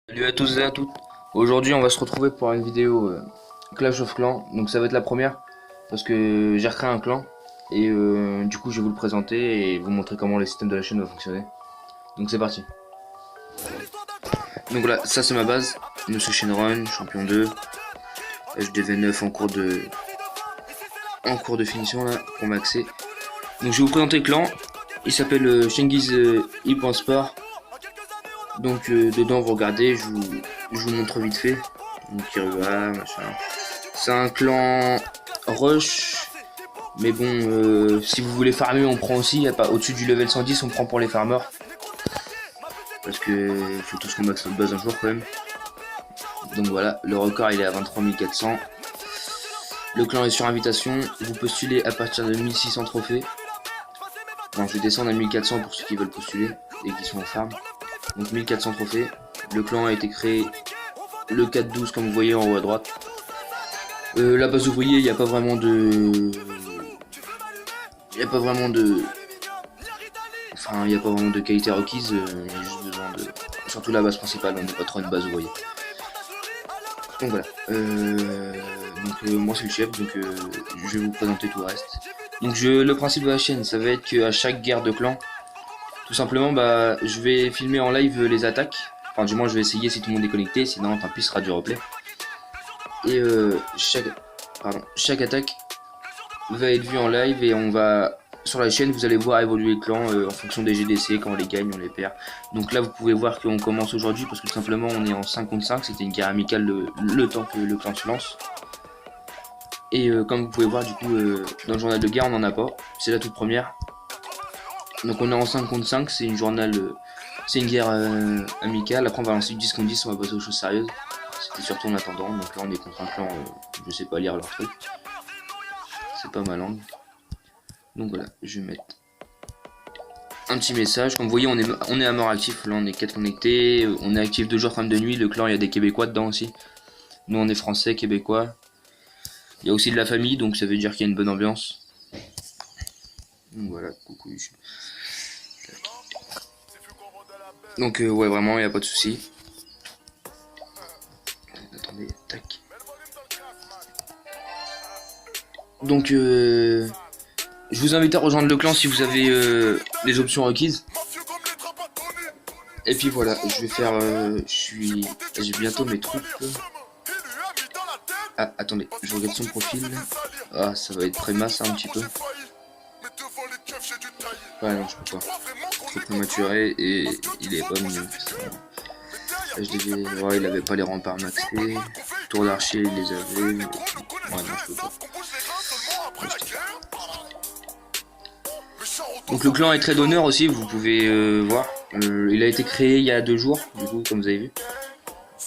Salut à tous et à toutes. Aujourd'hui, on va se retrouver pour une vidéo Clash of Clans. Donc ça va être la première parce que j'ai recréé un clan et du coup, je vais vous le présenter et vous montrer comment le système de la chaîne va fonctionner. Donc c'est parti. Donc voilà, ça c'est ma base. Monsieur Shenron, champion 2, HDV9 en cours de finition là pour maxer. Donc je vais vous présenter le clan. Il s'appelle Shengiz Sport. Donc dedans vous regardez, je vous montre vite fait. Donc Kirua, machin. C'est un clan rush. Mais bon, si vous voulez farmer, on prend aussi. Y a pas au-dessus du level 110, on prend pour les farmers. Parce que il faut tous qu'on max notre base un jour quand même. Donc voilà, le record il est à 23 400. Le clan est sur invitation. Vous postulez à partir de 1600 trophées. Bon, je vais descendre à 1400 pour ceux qui veulent postuler et qui sont en farm. Donc 1400 trophées. Le clan a été créé le 4-12 comme vous voyez en haut à droite. La base ouvrier, il n'y a pas vraiment de... Il n'y a pas vraiment de... Enfin, il n'y a pas vraiment de qualité requise, il y a juste besoin de... Surtout la base principale, on n'est pas trop une base ouvrier. Donc voilà. Moi c'est le chef, donc je vais vous présenter tout le reste. Donc le principe de la chaîne, ça va être qu'à chaque guerre de clan, tout simplement, bah, je vais filmer en live les attaques. Enfin, du moins, je vais essayer si tout le monde est connecté, sinon, tant pis, ce sera du replay. Et chaque attaque va être vue en live et on va... Sur la chaîne, vous allez voir évoluer le clan en fonction des GDC, quand on les gagne, on les perd. Donc là, vous pouvez voir qu'on commence aujourd'hui parce que tout simplement, on est en 5 contre 5. C'était une guerre amicale le temps que le clan se lance. Et comme vous pouvez voir, du coup, dans le journal de guerre, on n'en a pas. C'est la toute première. Donc on est en 5 contre 5, c'est une journal... c'est une guerre amicale. Après, on va lancer du 10 contre 10, on va passer aux choses sérieuses. C'était surtout en attendant. Donc là, on est contre un clan, je sais pas lire leur truc. C'est pas ma langue. Donc voilà, je vais mettre un petit message. Comme vous voyez, on est à mort actif. Là, on est 4 connectés. On est actif de jour comme de nuit. Le clan, il y a des Québécois dedans aussi. Nous, on est français, Québécois. Il y a aussi de la famille, donc ça veut dire qu'il y a une bonne ambiance. Donc voilà, coucou. Donc ouais, vraiment, il n'y a pas de souci. Attendez, tac. Donc je vous invite à rejoindre le clan si vous avez les options requises. Et puis voilà, je vais faire... j'ai bientôt mes troupes. Ah, attendez, je regarde son profil. Ah, ça va être prémasse un petit peu. Ouais, non, je peux pas. C'est prématuré et il est pas mieux. HDV, ouais, il avait pas les remparts maxés. Tour d'archer, il les avait. Ouais, non, je peux pas. Donc le clan est très d'honneur aussi, vous pouvez voir. Il a été créé il y a 2 jours, du coup, comme vous avez vu.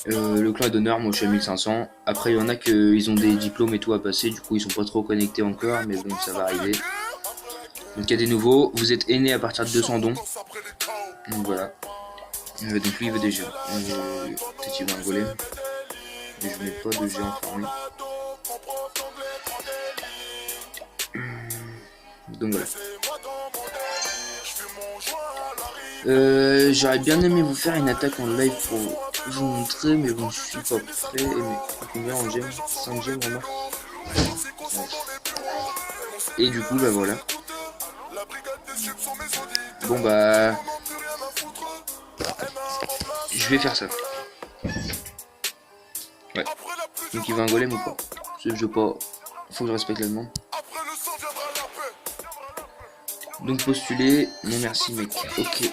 Le clan est d'honneur, moi je suis à 1500. Après, il y en a ils ont des diplômes et tout à passer, du coup, ils sont pas trop connectés encore, mais bon, ça va arriver. Donc il y a des nouveaux, vous êtes aînés à partir de 200 dons. Donc voilà. Donc lui, il veut des géants. Peut-être qu'il veut un golem. Mais je n'ai pas de géants formés. Donc voilà. J'aurais bien aimé vous faire une attaque en live pour vous montrer, mais bon, je suis pas prêt. Mais combien en gemmes? 5 gemmes remarque. Ouais. Et du coup, bah voilà. Bon bah, je vais faire ça. Ouais. Donc il veut un golem ou pas? Je veux pas. Faut que je respecte la demande. Donc postuler. Non merci mec. Ok.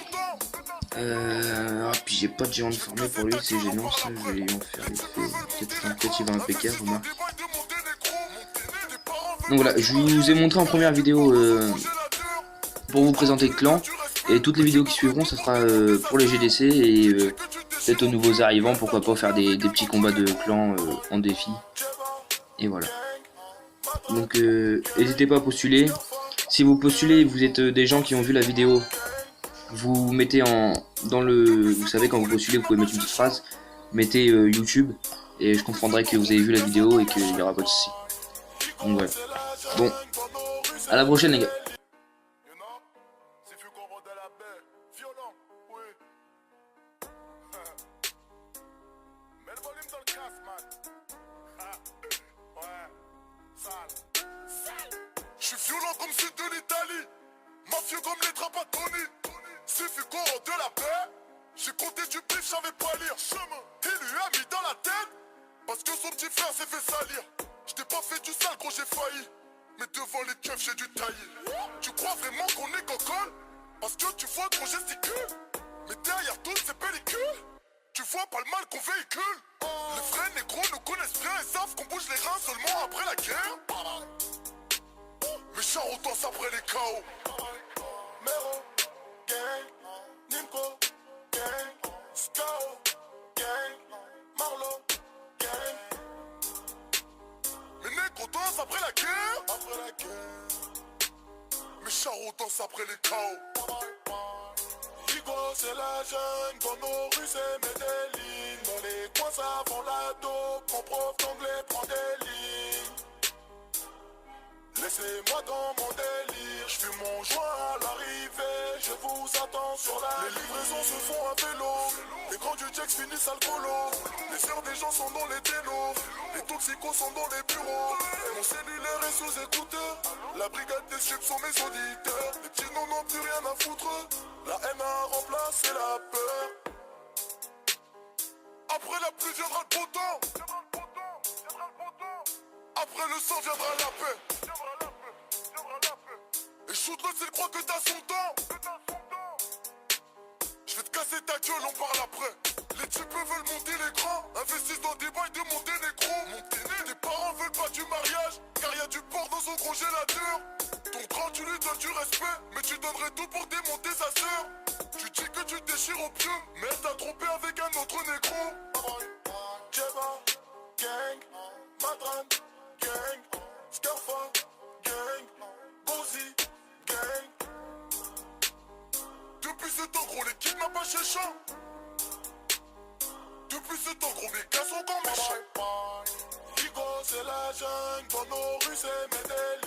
Puis j'ai pas de géant de formé pour lui, c'est gênant ça, je vais lui en faire l'effet. Peut-être il va un PK, remarque. Donc voilà, je vous ai montré en première vidéo pour vous présenter le clan. Et toutes les vidéos qui suivront, ça sera pour les GDC et peut-être aux nouveaux arrivants, pourquoi pas faire des petits combats de clans en défi. Et voilà. Donc n'hésitez pas à postuler. Si vous postulez, vous êtes des gens qui ont vu la vidéo, vous mettez vous savez quand vous postulez, vous pouvez mettre une petite phrase, mettez YouTube et je comprendrai que vous avez vu la vidéo et qu'il n'y aura pas de soucis. Donc voilà. Bon, à la prochaine les gars. Je suis violent comme sud de l'Italie, mafieux comme les Trapattoni. Suffit qu'on rende de la paix. J'ai compté du pif, j'avais pas lire. Il lui a mis dans la tête parce que son petit frère s'est fait salir. J't'ai pas fait du sale, gros, j'ai failli. Mais devant les keufs, j'ai dû tailler. Tu crois vraiment qu'on est cocole? Parce que tu vois qu'on gesticule. Mais derrière toutes ces pellicules, tu vois pas le mal qu'on véhicule. Les vrais négros nous connaissent bien et savent qu'on bouge les reins seulement après la guerre. Mes charros dansent après les chaos. Mero, gang, Nimco, gang, Skao, gang, Marlo, gang. Mes négros dansent après la guerre. Après la guerre. Mes charros dansent après les chaos. Higo, c'est la jungle, dans nos rues c'est Medellin. Dans les coins ça vend la dope, mon prof d'anglais prend des lignes. Laissez-moi dans mon délire, je fume mon joint à l'arrivée, je vous attends sur la ligne. Les livraisons se font à vélo, les grands du Jax finissent alcoolo. Les sœurs des gens sont dans les télos, les toxicos sont dans les bureaux. Mon cellulaire est sous écouteur, la brigade des subs sont mes auditeurs. Les petits noms n'ont plus rien à foutre, la haine a remplacé la peur. Après la pluie viendra le beau temps, après le sang viendra la paix. Et shoot-le s'il croit que t'as son temps. Je vais te casser ta gueule, on parle après. Les types veulent monter les grands, investissent dans des bails de monter les gros. Monter les parents veulent pas du mariage, car y a du porc dans son congélateur. Ton grand tu lui donnes du respect, mais tu donnerais tout pour démonter sa sœur. Tu dis que tu te déchires au pieu, mais elle t'a trompé avec un autre négro. Jeba, gang, Madran, gang, Scarfa, gang, Bozy, gang. Depuis ce temps gros les kidnappés chez champ. Depuis ce temps gros mes gars sont comme méchants. Higo c'est la jungle, dans nos rues c'est Medellin.